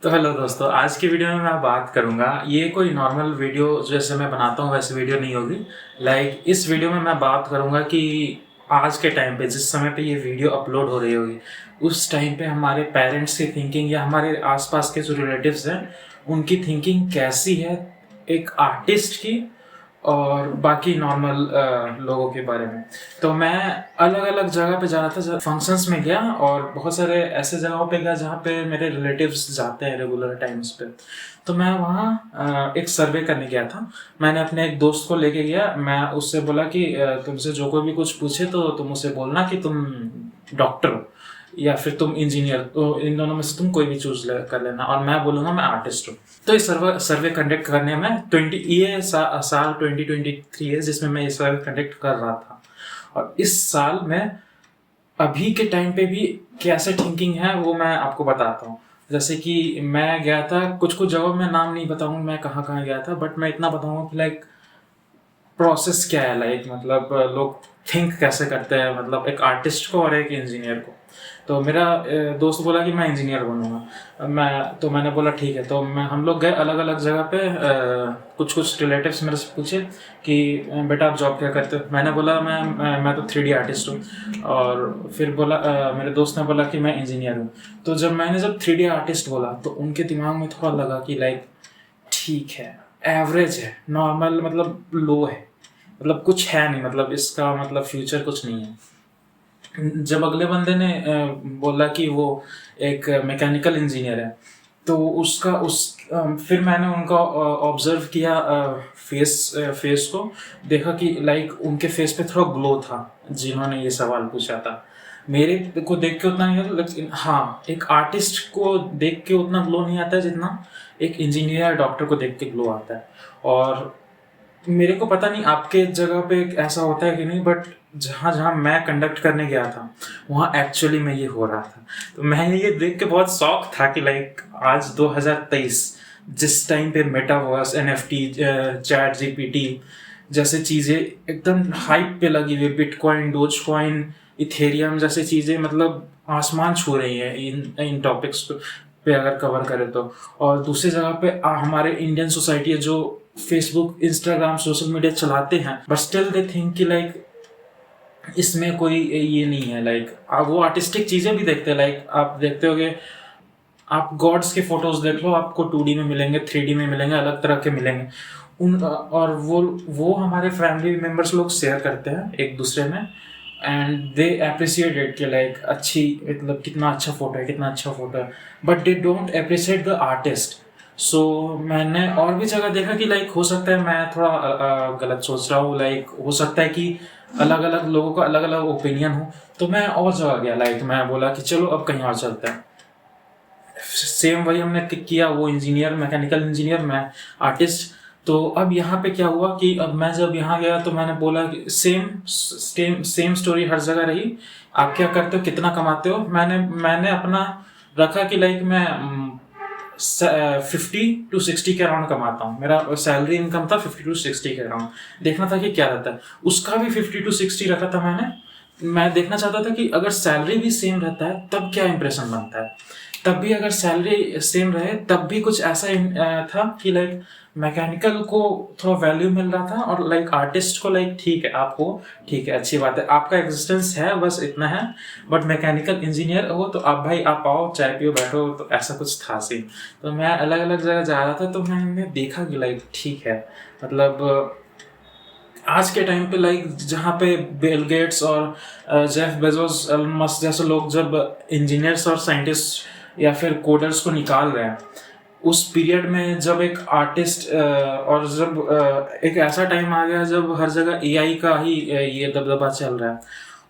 तो हेलो दोस्तों, आज की वीडियो में मैं बात करूंगा। ये कोई नॉर्मल वीडियो जैसे मैं बनाता हूँ वैसे वीडियो नहीं होगी। इस वीडियो में मैं बात करूंगा कि आज के टाइम पे जिस समय पे ये वीडियो अपलोड हो रही होगी उस टाइम पे हमारे पेरेंट्स की थिंकिंग या हमारे आसपास के जो रिलेटिव्स हैं उनकी थिंकिंग कैसी है एक आर्टिस्ट की और बाकी नॉर्मल लोगों के बारे में। तो मैं अलग अलग जगह पे जा रहा था, फंक्शंस में गया और बहुत सारे ऐसे जगहों पे गया जहाँ पे मेरे रिलेटिव्स जाते हैं रेगुलर टाइम्स पे। तो मैं वहाँ एक सर्वे करने गया था। मैंने अपने एक दोस्त को लेके गया। मैं उससे बोला कि तुमसे जो कोई भी कुछ पूछे तो तुम उसे बोलना कि तुम डॉक्टर हो या फिर तुम इंजीनियर, तो इन दोनों में से तुम कोई भी चूज कर लेना और मैं बोलूंगा मैं आर्टिस्ट हूँ। तो ये सर्वे कंडक्ट करने में साल 2023 है जिसमें मैं ये सर्वे कंडक्ट कर रहा था। और इस साल में अभी के टाइम पे भी कैसे थिंकिंग है वो मैं आपको बताता हूँ। जैसे कि मैं गया था कुछ कुछ जगहों में, नाम नहीं बताऊंगा मैं कहाँ कहाँ गया था, बट मैं इतना बताऊंगा कि प्रोसेस क्या है, मतलब लोग थिंक कैसे करते हैं, मतलब एक आर्टिस्ट को और एक इंजीनियर को। तो मेरा दोस्त बोला कि मैं इंजीनियर बनूंगा। मैंने बोला ठीक है। तो हम लोग गए अलग अलग जगह पे। कुछ कुछ रिलेटिव्स मेरे से पूछे कि बेटा आप जॉब क्या करते हो। मैंने बोला मैं तो 3D आर्टिस्ट हूँ। और फिर मेरे दोस्त ने बोला कि मैं इंजीनियर हूँ। तो जब 3D आर्टिस्ट बोला तो उनके दिमाग में थोड़ा लगा कि ठीक है, एवरेज है, नॉर्मल, मतलब लो है, मतलब कुछ है नहीं, मतलब इसका मतलब फ्यूचर कुछ नहीं है। जब अगले बंदे ने बोला कि वो एक मैकेनिकल इंजीनियर है तो फिर मैंने उनका ऑब्जर्व किया, फेस को देखा कि उनके फेस पे थोड़ा ग्लो था जिन्होंने ये सवाल पूछा था। मेरे को देख के उतना नहीं आता, लेकिन हाँ एक आर्टिस्ट को देख के उतना ग्लो नहीं आता है जितना एक इंजीनियर या डॉक्टर को देख के ग्लो आता है। और मेरे को पता नहीं आपके जगह पे ऐसा होता है कि नहीं, बट जहाँ जहाँ मैं कंडक्ट करने गया था वहाँ एक्चुअली में ये हो रहा था। तो मैं ये देख के बहुत शौक था कि आज 2023 जिस टाइम पे मेटावर्स, NFT, चैट जीपीटी जैसे चीज़ें एकदम हाइप पे लगी हुई, बिटकॉइन, डोज कॉइन, इथेरियम जैसे चीज़ें मतलब आसमान छू रही हैं इन इन टॉपिक्स पे अगर कवर करें तो। और दूसरी जगह पे हमारे इंडियन सोसाइटी है जो फेसबुक, इंस्टाग्राम, सोशल मीडिया चलाते हैं, बट स्टिल दे थिंक कि इसमें कोई ये नहीं है। वो आर्टिस्टिक चीजें भी देखते हैं। आप देखते होगे, आप गॉड्स के फोटोज देख लो, आपको 2D में मिलेंगे, 3D में मिलेंगे, अलग तरह के मिलेंगे। और वो हमारे फैमिली मेंबर्स लोग शेयर करते हैं एक दूसरे में, एंड दे अप्रिशिएट इट कि अच्छी, मतलब कितना अच्छा फोटो है, कितना अच्छा फोटो है, but they don't appreciate the artist. So मैंने और भी जगह देखा कि हो सकता है मैं थोड़ा गलत सोच रहा हूँ, हो सकता है कि अलग अलग लोगों का अलग अलग ओपिनियन हो। तो मैं और जगह गया, मैं बोला कि चलो अब कहीं और चलते हैं। सेम वही हमने किया, वो इंजीनियर, मैकेनिकल इंजीनियर, मैं आर्टिस्ट। तो अब यहाँ पे क्या हुआ कि अब मैं जब यहाँ गया तो मैंने बोला कि सेम स्टोरी हर जगह रही। आप क्या करते हो, कितना कमाते हो। मैंने अपना रखा कि मैं 50 to 60 के अराउंड कमाता हूँ। मेरा सैलरी इनकम था 50 to 60 के अराउंड। देखना था कि क्या रहता है। उसका भी 50 to 60 रखा था मैंने। मैं देखना चाहता था कि अगर सैलरी भी सेम रहता है तब क्या इंप्रेशन बनता है। तब भी अगर सैलरी सेम रहे तब भी कुछ ऐसा था कि मैकेनिकल को थोड़ा वैल्यू मिल रहा था, और आर्टिस्ट को ठीक है, आपको ठीक है, अच्छी बात है, आपका एग्जिस्टेंस है, बस इतना है। बट मैकेनिकल इंजीनियर हो तो आप भाई आप आओ, चाय पियो, बैठो, तो ऐसा कुछ था सीन। तो मैं अलग अलग जगह जा रहा था तो मैंने देखा कि ठीक है, मतलब आज के टाइम पे जहाँ पे बिल गेट्स और जेफ बेजोस, एलन मस्क जैसे लोग जब इंजीनियर्स और साइंटिस्ट या फिर कोडर्स को निकाल रहे हैं, उस पीरियड में जब एक आर्टिस्ट और जब एक ऐसा टाइम आ गया जब हर जगह एआई का ही ये दबदबा चल रहा है,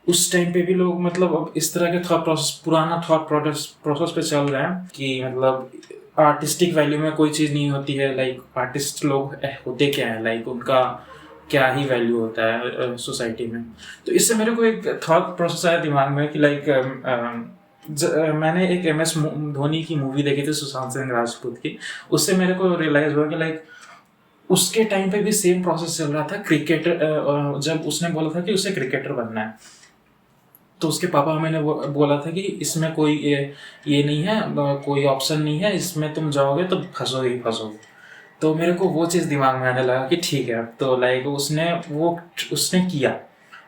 उस टाइम पे भी लोग मतलब अब इस तरह के थॉट प्रोसेस, पुराना थॉट प्रोसेस पे चल रहे हैं कि मतलब आर्टिस्टिक वैल्यू में कोई चीज़ नहीं होती है। आर्टिस्ट लोग होते क्या है, उनका क्या ही वैल्यू होता है सोसाइटी में। तो इससे मेरे को एक थॉट प्रोसेस आया दिमाग में कि मैंने एक MS धोनी की मूवी देखी थी, सुशांत सिंह राजपूत की। उससे मेरे को रियलाइज हुआ कि उसके टाइम पे भी सेम प्रोसेस चल रहा था। क्रिकेटर, जब उसने बोला था कि उसे क्रिकेटर बनना है, तो उसके पापा मैंने बोला था कि इसमें कोई ये नहीं है, कोई ऑप्शन नहीं है, इसमें तुम जाओगे तो फंसोगे ही फंसोगे। तो मेरे को वो चीज़ दिमाग में आने लगा कि ठीक है। तो लाइक उसने किया,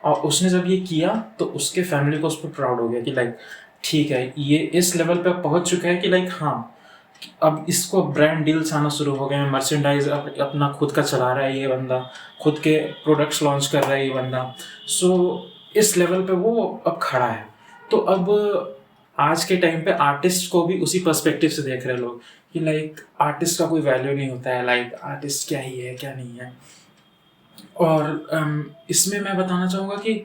और उसने जब ये किया तो उसके फैमिली को उस पर प्राउड हो गया कि लाइक ठीक है, ये इस लेवल पे पहुंच चुका है कि लाइक हाँ, अब इसको ब्रांड डील्स आना शुरू हो गए हैं, मर्चेंडाइज अपना खुद का चला रहा है ये बंदा, खुद के प्रोडक्ट्स लॉन्च कर रहा है ये बंदा। सो इस लेवल पे वो अब खड़ा है। तो अब आज के टाइम पे आर्टिस्ट को भी उसी पर्सपेक्टिव से देख रहे हैं लोग कि लाइक आर्टिस्ट का कोई वैल्यू नहीं होता है, लाइक आर्टिस्ट क्या ही है क्या नहीं है। और इसमें मैं बताना चाहूँगा कि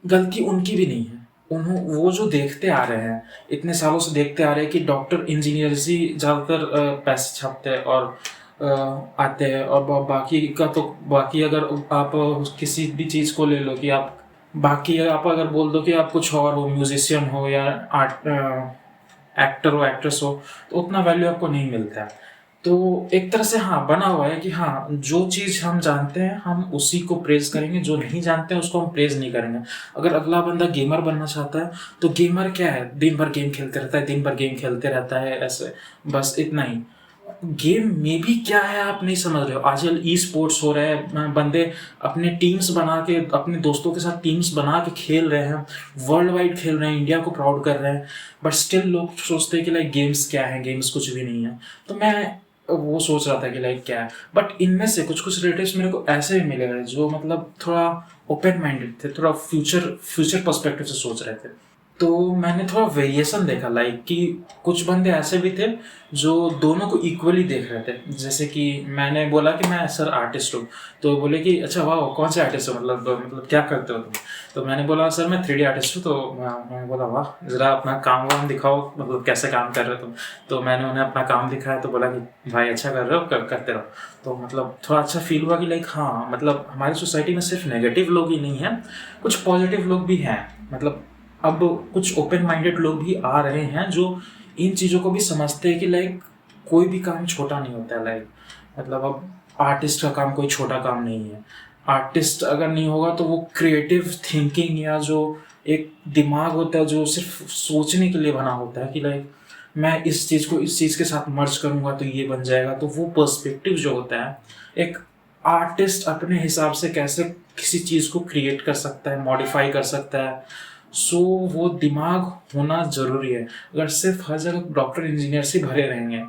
गलती उनकी भी नहीं है। वो जो देखते आ रहे हैं, इतने सालों से देखते आ रहे हैं कि डॉक्टर इंजीनियर्स ही ज़्यादातर पैसे छापते हैं और आते हैं, और बाकी का तो बाकी अगर आप किसी भी चीज़ को ले लो कि आप बाकी आप अगर बोल दो कि आप कुछ और हो, म्यूजिशियन हो या आर्ट एक्टर हो एक्ट्रेस हो, तो उतना वैल्यू आपको नहीं मिलता है। तो एक तरह से हाँ बना हुआ है कि हाँ, जो चीज़ हम जानते हैं हम उसी को प्रेज करेंगे, जो नहीं जानते हैं उसको हम प्रेज नहीं करेंगे। अगर अगला बंदा गेमर बनना चाहता है तो गेमर क्या है, दिन भर गेम खेलते रहता है, दिन भर गेम खेलते रहता है, ऐसे बस इतना ही। गेम में भी क्या है आप नहीं समझ रहे हो। आजकल ई स्पोर्ट्स हो रहे हैं, बंदे अपने टीम्स बना के अपने दोस्तों के साथ टीम्स बना के खेल रहे हैं, वर्ल्ड वाइड खेल रहे हैं, इंडिया को प्राउड कर रहे हैं। बट स्टिल लोग सोचते हैं कि लाइक गेम्स क्या है, गेम्स कुछ भी नहीं है। तो मैं वो सोच रहा था कि लाइक क्या है। बट इनमें से कुछ कुछ रिलेटिव्स मेरे को ऐसे भी मिले हैं जो मतलब थोड़ा ओपन माइंडेड थे, थोड़ा फ्यूचर पर्सपेक्टिव से सोच रहे थे। तो मैंने थोड़ा वेरिएशन देखा, लाइक कि कुछ बंदे ऐसे भी थे जो दोनों को इक्वली देख रहे थे। जैसे कि मैंने बोला कि मैं सर आर्टिस्ट हूँ, तो बोले कि अच्छा वाह, कौन से आर्टिस्ट हो, मतलब क्या करते हो तुम। तो मैंने बोला सर मैं 3D आर्टिस्ट हूँ। तो मैंने बोला वाह, ज़रा अपना काम वाम दिखाओ, मतलब कैसे काम कर रहे हो तुम। तो मैंने उन्हें अपना काम दिखाया, तो बोला कि भाई अच्छा कर रहे हो, करते रहो। तो मतलब थोड़ा अच्छा फील हुआ कि लाइक हाँ, मतलब हमारी सोसाइटी में सिर्फ नेगेटिव लोग ही नहीं हैं, कुछ पॉजिटिव लोग भी हैं। मतलब अब कुछ ओपन माइंडेड लोग भी आ रहे हैं जो इन चीज़ों को भी समझते हैं कि लाइक कोई भी काम छोटा नहीं होता है। लाइक मतलब अब आर्टिस्ट का काम कोई छोटा काम नहीं है। आर्टिस्ट अगर नहीं होगा तो वो क्रिएटिव थिंकिंग या जो एक दिमाग होता है जो सिर्फ सोचने के लिए बना होता है कि लाइक मैं इस चीज़ को इस चीज़ के साथ मर्ज करूँगा तो ये बन जाएगा, तो वो पर्सपेक्टिव जो होता है, एक आर्टिस्ट अपने हिसाब से कैसे किसी चीज़ को क्रिएट कर सकता है, मॉडिफाई कर सकता है। सो वो दिमाग होना ज़रूरी है। अगर सिर्फ हर जगह डॉक्टर इंजीनियर से भरे रहेंगे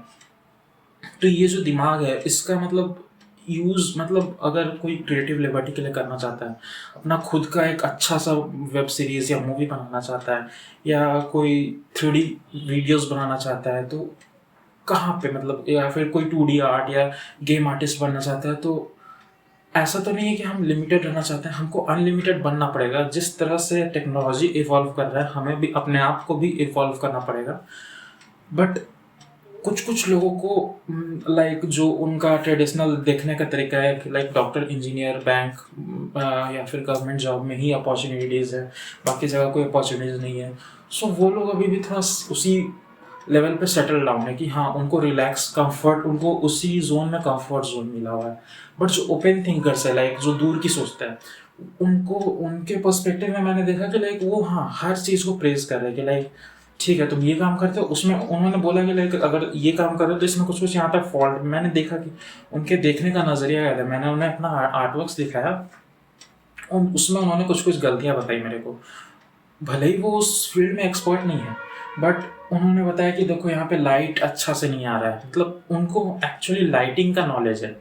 तो ये जो दिमाग है इसका मतलब यूज़, मतलब अगर कोई क्रिएटिव लिबर्टी के लिए करना चाहता है, अपना खुद का एक अच्छा सा वेब सीरीज़ या मूवी बनाना चाहता है, या कोई 3D वीडियोस बनाना चाहता है, तो कहाँ पे मतलब, या फिर कोई 2D आर्ट या गेम आर्टिस्ट बनना चाहता है, तो ऐसा तो नहीं है कि हम लिमिटेड रहना चाहते हैं, हमको अनलिमिटेड बनना पड़ेगा। जिस तरह से टेक्नोलॉजी इवॉल्व कर रहा है हमें भी अपने आप को भी इवॉल्व करना पड़ेगा। बट कुछ कुछ लोगों को लाइक जो उनका ट्रेडिशनल देखने का तरीका है कि लाइक डॉक्टर इंजीनियर बैंक या फिर गवर्नमेंट जॉब में ही अपॉर्चुनिटीज़ है, बाकी जगह कोई अपॉर्चुनिटीज़ नहीं है। सो वो लोग अभी भी थोड़ा उसी लेवल पे सेटल डाउन है कि हाँ, उनको रिलैक्स कंफर्ट, उनको उसी जोन में कंफर्ट जोन मिला हुआ है। बट जो ओपन थिंकर्स है, लाइक जो दूर की सोचते हैं, उनको उनके पर्सपेक्टिव में मैंने देखा कि लाइक वो हाँ हर चीज़ को प्रेज कर रहे हैं कि लाइक ठीक है तुम ये काम करते हो, उसमें उन्होंने बोला कि लाइक अगर ये काम कर रहे हो तो इसमें कुछ कुछ यहाँ पे फॉल्ट। मैंने देखा कि उनके देखने का नज़रिया क्या था, मैंने उन्हें अपना आर्टवर्क्स दिखाया और उसमें उन्होंने कुछ कुछ गलतियाँ बताई मेरे को। भले ही वो उस फील्ड में एक्सपर्ट नहीं है, बट उन्होंने बताया कि देखो यहाँ पे लाइट अच्छा से नहीं आ रहा है, मतलब उनको एक्चुअली लाइटिंग का नॉलेज है।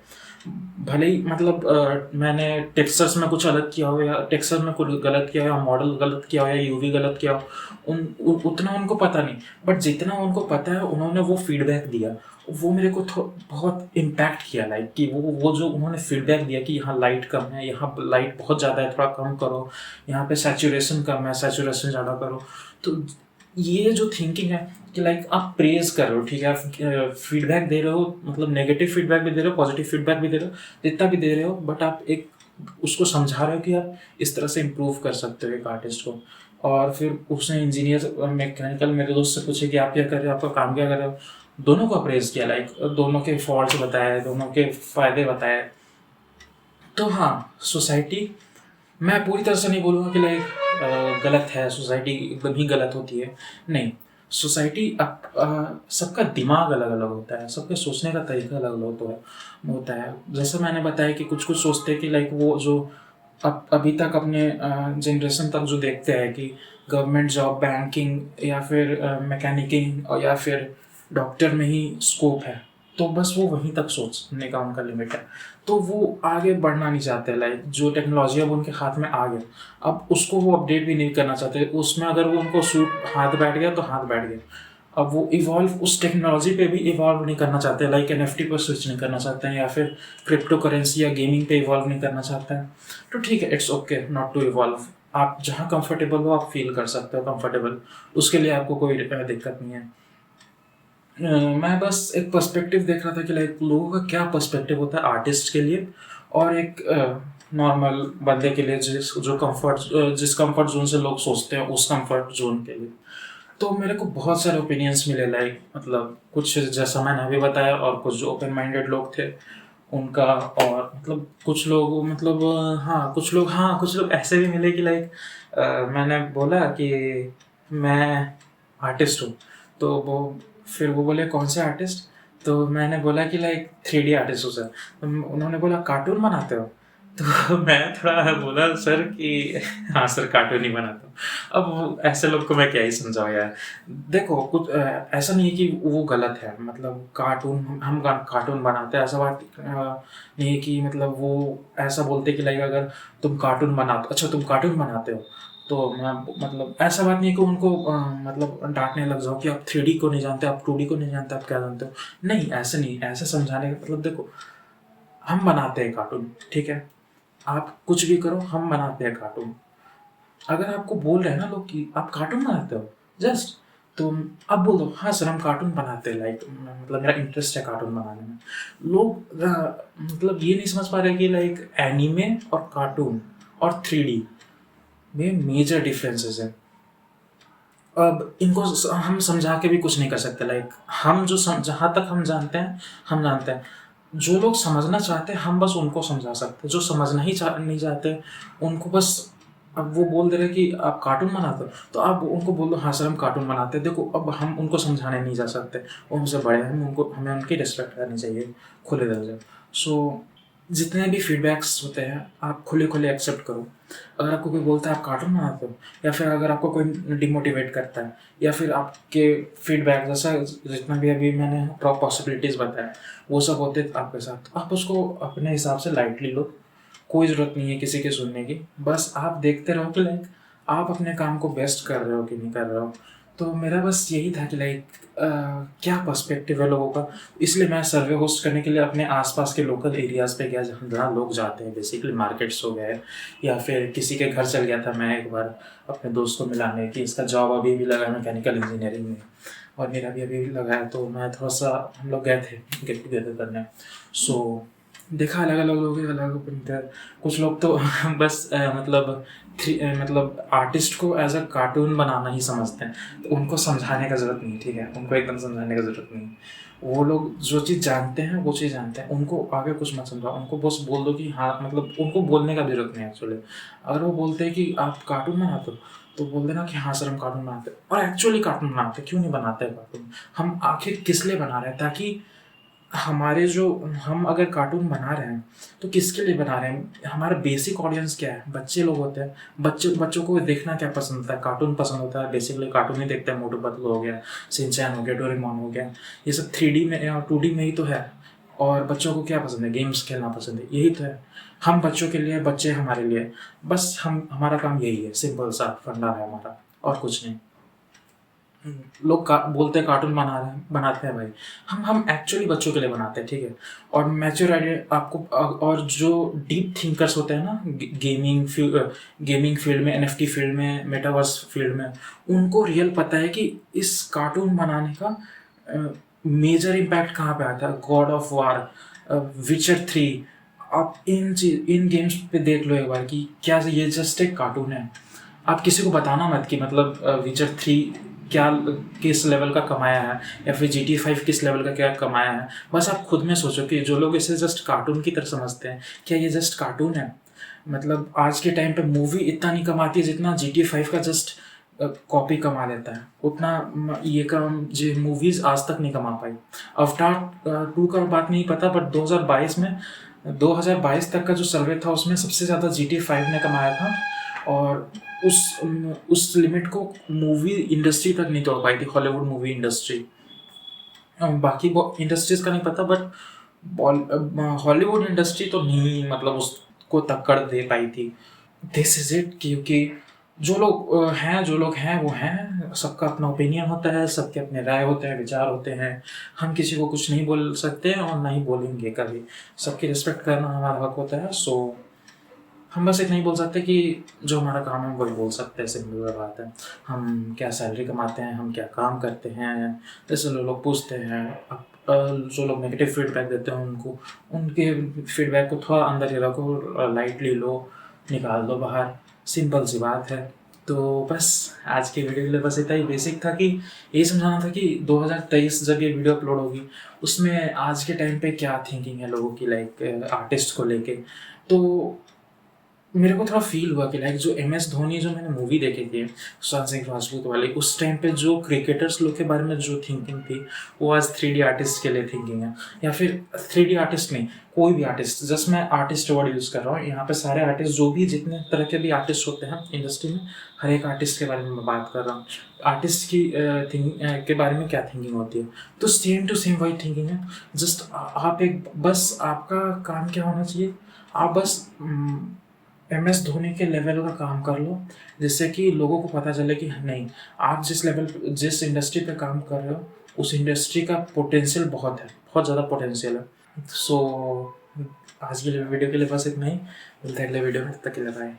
भले ही मतलब मैंने टेक्सचर्स में कुछ अलग किया हो, या टेक्सचर में कुछ गलत किया हो, या मॉडल गलत किया हो, या यूवी गलत किया हो, उतना उनको पता नहीं। बट जितना उनको पता है उन्होंने वो फीडबैक दिया, वो मेरे को बहुत इम्पैक्ट किया। लाइक कि वो जो उन्होंने फीडबैक दिया कि यहाँ लाइट कम है, यहाँ लाइट बहुत ज़्यादा है, थोड़ा कम करो, यहाँ पे सैचुरेशन कम है, सैचुरेशन ज़्यादा करो। तो ये जो थिंकिंग है कि लाइक आप प्रेज कर रहे हो, ठीक है, आप फीडबैक दे रहे हो, मतलब नेगेटिव फीडबैक भी दे रहे हो, पॉजिटिव फीडबैक भी दे रहे हो, जितना भी दे रहे हो, बट आप एक उसको समझा रहे हो कि आप इस तरह से इम्प्रूव कर सकते हो एक आर्टिस्ट को। और फिर उसने इंजीनियर मैकेनिकल मेरे दोस्त से पूछे कि आप क्या कर रहे हो, आपका काम क्या कर रहे हो, दोनों को अप्रेज किया, लाइक दोनों के फॉल्ट्स बताए, दोनों के फ़ायदे बताए। तो हाँ, सोसाइटी मैं पूरी तरह से नहीं बोलूँगा कि लाइक गलत है, सोसाइटी एकदम ही गलत होती है, नहीं। सोसाइटी सबका दिमाग अलग-अलग होता है, सबके सोचने का तरीका अलग-अलग होता है। जैसे मैंने बताया कि कुछ-कुछ सोचते हैं कि लाइक वो जो अभी तक अपने जनरेशन तक जो देखते हैं कि गवर्नमेंट जॉब, बैंकिंग या फिर मैकेनिकिंग और या फिर डॉक्टर में ही स्कोप है, तो बस वो वहीं तक सोचने का उनका लिमिट है। तो वो आगे बढ़ना नहीं चाहते, लाइक जो टेक्नोलॉजी अब उनके हाथ में आ गया, अब उसको वो अपडेट भी नहीं करना चाहते। उसमें अगर वो उनको सूट हाथ बैठ गया तो हाथ बैठ गया। अब वो इवॉल्व उस टेक्नोलॉजी पे भी इवॉल्व नहीं करना चाहते, लाइक एनएफटी पर स्विच नहीं करना चाहते हैं या फिर क्रिप्टो करेंसी या गेमिंग पे इवॉल्व नहीं करना चाहते हैं। तो ठीक है, it's okay not to involve. आप जहाँ कंफर्टेबल हो आप फील कर सकते हो कंफर्टेबल, उसके लिए आपको कोई दिक्कत नहीं है। मैं बस एक पर्सपेक्टिव देख रहा था कि लाइक लोगों का क्या पर्सपेक्टिव होता है आर्टिस्ट के लिए और एक नॉर्मल बंदे के लिए जिस कंफर्ट जोन से लोग सोचते हैं उस कंफर्ट जोन के लिए। तो मेरे को बहुत सारे ओपिनियंस मिले, लाइक मतलब कुछ जैसा मैंने अभी बताया और कुछ जो ओपन माइंडेड लोग थे उनका, और मतलब कुछ लोग मतलब हाँ कुछ लोग ऐसे भी मिले कि लाइक मैंने बोला कि मैं आर्टिस्ट हूँ, तो वो फिर वो बोले कौन से आर्टिस्ट, तो मैंने बोला कि लाइक 3D आर्टिस्ट हूँ सर। तो उन्होंने बोला कार्टून बनाते हो, तो मैं थोड़ा बोला सर कि हाँ सर कार्टून ही बनाता हूँ। अब ऐसे लोग को मैं क्या ही समझाऊँ यार। देखो कुछ ऐसा नहीं है कि वो गलत है, मतलब कार्टून हम कार्टून बनाते हैं, ऐसा बात नहीं है कि मतलब वो ऐसा बोलते कि लाइक अगर तुम कार्टून बनाते, अच्छा तुम कार्टून बनाते हो तो मैं मतलब ऐसा बात नहीं है कि उनको मतलब डांटने लग जाओ कि आप 3D को नहीं जानते, आप 2D को नहीं जानते, आप क्या जानते हो। नहीं ऐसे नहीं, ऐसे समझाने का मतलब देखो हम बनाते हैं कार्टून, ठीक है, आप कुछ भी करो हम बनाते हैं कार्टून। अगर आपको बोल रहे हैं ना लोग कि आप कार्टून बनाते हो जस्ट, तो अब बोल दो हाँ सर हम कार्टून बनाते हैं, लाइक मतलब मेरा इंटरेस्ट है कार्टून बनाने में। लोग मतलब ये नहीं समझ पा रहे कि लाइक एनीमे और कार्टून और 3D में मेजर डिफरेंसेस है। अब इनको हम समझा के भी कुछ नहीं कर सकते, लाइक हम जो जहाँ तक हम जानते हैं हम जानते हैं। जो लोग समझना चाहते हैं हम बस उनको समझा सकते हैं, जो समझना ही नहीं चाहते उनको बस अब वो बोल दे रहे कि आप कार्टून बनाते हो, तो आप उनको बोल दो हाँ सर हम कार्टून बनाते हैं। देखो अब हम उनको समझाने नहीं जा सकते, वो हमसे बड़े हैं, हमें उनकी रिस्पेक्ट करनी चाहिए खुले दिल से। सो जितने भी फीडबैक्स होते हैं आप खुले खुले एक्सेप्ट करो। अगर आपको कोई बोलता है आप कार्टून बनाते हो, या फिर अगर आपको कोई डिमोटिवेट करता है, या फिर आपके फीडबैक जैसा जितना भी अभी मैंने पॉसिबिलिटीज़ बताया वो सब होते आपके साथ, तो आप उसको अपने हिसाब से लाइटली लो। कोई ज़रूरत नहीं है किसी के सुनने की, बस आप देखते रहो कि लाइक आप अपने काम को बेस्ट कर रहे हो कि नहीं कर रहे हो। तो मेरा बस यही था कि लाइक क्या पर्सपेक्टिव है लोगों का। इसलिए मैं सर्वे होस्ट करने के लिए अपने आसपास के लोकल एरियाज़ पे गया जहाँ लोग जाते हैं, बेसिकली मार्केट्स हो गए, या फिर किसी के घर चल गया था मैं एक बार अपने दोस्त को मिलाने कि इसका जॉब अभी भी लगा है मैकेनिकल इंजीनियरिंग में और मेरा भी अभी लगा है, तो मैं थोड़ा सा हम लोग गए थे गेट टुगेदर करने। सो देखा अलग अलग लोग अलग ओपिनियन। कुछ लोग तो बस मतलब आर्टिस्ट को एज अ कार्टून बनाना ही समझते हैं, तो उनको समझाने का ज़रूरत नहीं, ठीक है, उनको एकदम समझाने का ज़रूरत नहीं। वो लोग जो चीज़ जानते हैं वो चीज़ जानते हैं, उनको आगे कुछ मत समझाओ, उनको बस बोल दो कि हाँ, मतलब उनको बोलने का भी ज़रूरत नहीं है एक्चुअली। अगर वो बोलते हैं कि आप कार्टून बनाते हो तो बोल देना कि हाँ सर हम कार्टून बनाते हैं, और एक्चुअली कार्टून बनाते हैं, क्यों नहीं बनाते हैं कार्टून। हम आखिर किस लिए बना रहे हैं, ताकि हमारे जो हम अगर कार्टून बना रहे हैं तो किसके लिए बना रहे हैं, हमारा बेसिक ऑडियंस क्या है, बच्चे लोग होते हैं। बच्चों को देखना क्या पसंद होता है, कार्टून पसंद होता है, बेसिकली कार्टून ही देखते हैं। मोटू पतलू हो गया, शिनचैन हो गया, डोरेमोन हो गया, ये सब 3D में या 2D में ही तो है। और बच्चों को क्या पसंद है, गेम्स खेलना पसंद है, यही तो है। हम बच्चों के लिए, बच्चे हमारे लिए, बस हमारा काम यही है, सिंपल सा फंडा है हमारा, और कुछ नहीं। लोग बोलते हैं कार्टून बनाते हैं भाई, हम एक्चुअली बच्चों के लिए बनाते हैं, ठीक है। और मैच्योर आइडिया आपको और जो डीप थिंकर्स होते हैं ना गेमिंग फील्ड में, एनएफटी फील्ड में, मेटावर्स फील्ड में, उनको रियल पता है कि इस कार्टून बनाने का मेजर इम्पैक्ट कहाँ पे आता है। गॉड ऑफ वार, विचर 3, आप इन गेम्स पे देख लो एक बार कि क्या ये जस्ट एक कार्टून है। आप किसी को बताना मत कि मतलब विचर 3 क्या किस लेवल का कमाया है, या फिर GTA 5 किस लेवल का क्या कमाया है। बस आप खुद में सोचो कि जो लोग इसे जस्ट कार्टून की तरह समझते हैं, क्या ये जस्ट कार्टून है। मतलब आज के टाइम पे मूवी इतना नहीं कमाती है जितना GTA 5 का जस्ट कॉपी कमा लेता है, उतना ये काम जो मूवीज आज तक नहीं कमा पाई। अवतार 2 का बात नहीं पता, बट 2022 तक का जो सर्वे था उसमें सबसे ज़्यादा GTA 5 ने कमाया था, और उस लिमिट को मूवी इंडस्ट्री तक नहीं तोड़ पाई थी, हॉलीवुड मूवी इंडस्ट्री। बाकी इंडस्ट्रीज का नहीं पता, बट हॉलीवुड इंडस्ट्री तो नहीं, मतलब उसको टक्कर दे पाई थी। दिस इज इट, क्योंकि जो लोग हैं वो हैं, सबका अपना ओपिनियन होता है, सबके अपने राय होते हैं, विचार होते हैं। हम किसी को कुछ नहीं बोल सकते हैं और ना ही बोलेंगे कभी। सबकी रिस्पेक्ट करना हमारा हक होता है। सो हम बस इतना ही बोल सकते हैं कि जो हमारा काम है वही बोल सकते हैं, सिंपल बात है। हम क्या सैलरी कमाते हैं, हम क्या काम करते हैं, जैसे लोग पूछते हैं। अब जो लोग नेगेटिव फीडबैक देते हैं उनके फीडबैक को थोड़ा अंदर ही रखो, लाइटली लो, निकाल दो बाहर, सिंपल सी बात है। तो बस आज की वीडियो के लिए बस इतना ही बेसिक था कि यही समझाना था कि 2023 जब ये वीडियो अपलोड होगी उसमें आज के टाइम पे क्या थिंकिंग है लोगों की, लाइक आर्टिस्ट को लेके। तो मेरे को थोड़ा फील हुआ कि लाइक जो MS धोनी, जो मैंने मूवी देखी थी सुशांत सिंह राजपूत वाली, उस टाइम पे जो क्रिकेटर्स लोग के बारे में जो थिंकिंग थी वो आज 3D आर्टिस्ट के लिए थिंकिंग है। या फिर 3D आर्टिस्ट नहीं, कोई भी आर्टिस्ट, जस्ट मैं आर्टिस्ट वर्ड यूज़ कर रहा हूँ यहाँ पे। सारे आर्टिस्ट, जो भी जितने तरह के भी आर्टिस्ट होते हैं इंडस्ट्री में, हर एक आर्टिस्ट के बारे में मैं बात कर रहा हूँ। आर्टिस्ट की के बारे में क्या थिंकिंग होती है, तो सेम टू सेम वही थिंकिंग है। जस्ट आप एक, बस आपका काम क्या होना चाहिए, आप बस MS धोनी के लेवल का काम कर लो, जिससे कि लोगों को पता चले कि नहीं, आप जिस इंडस्ट्री पे काम कर रहे हो उस इंडस्ट्री का पोटेंशियल बहुत है, बहुत ज़्यादा पोटेंशियल है। सो आज की वीडियो के लिए बस इतना ही। मिलते हैं अगले वीडियो में, तब तक के लिए बाय।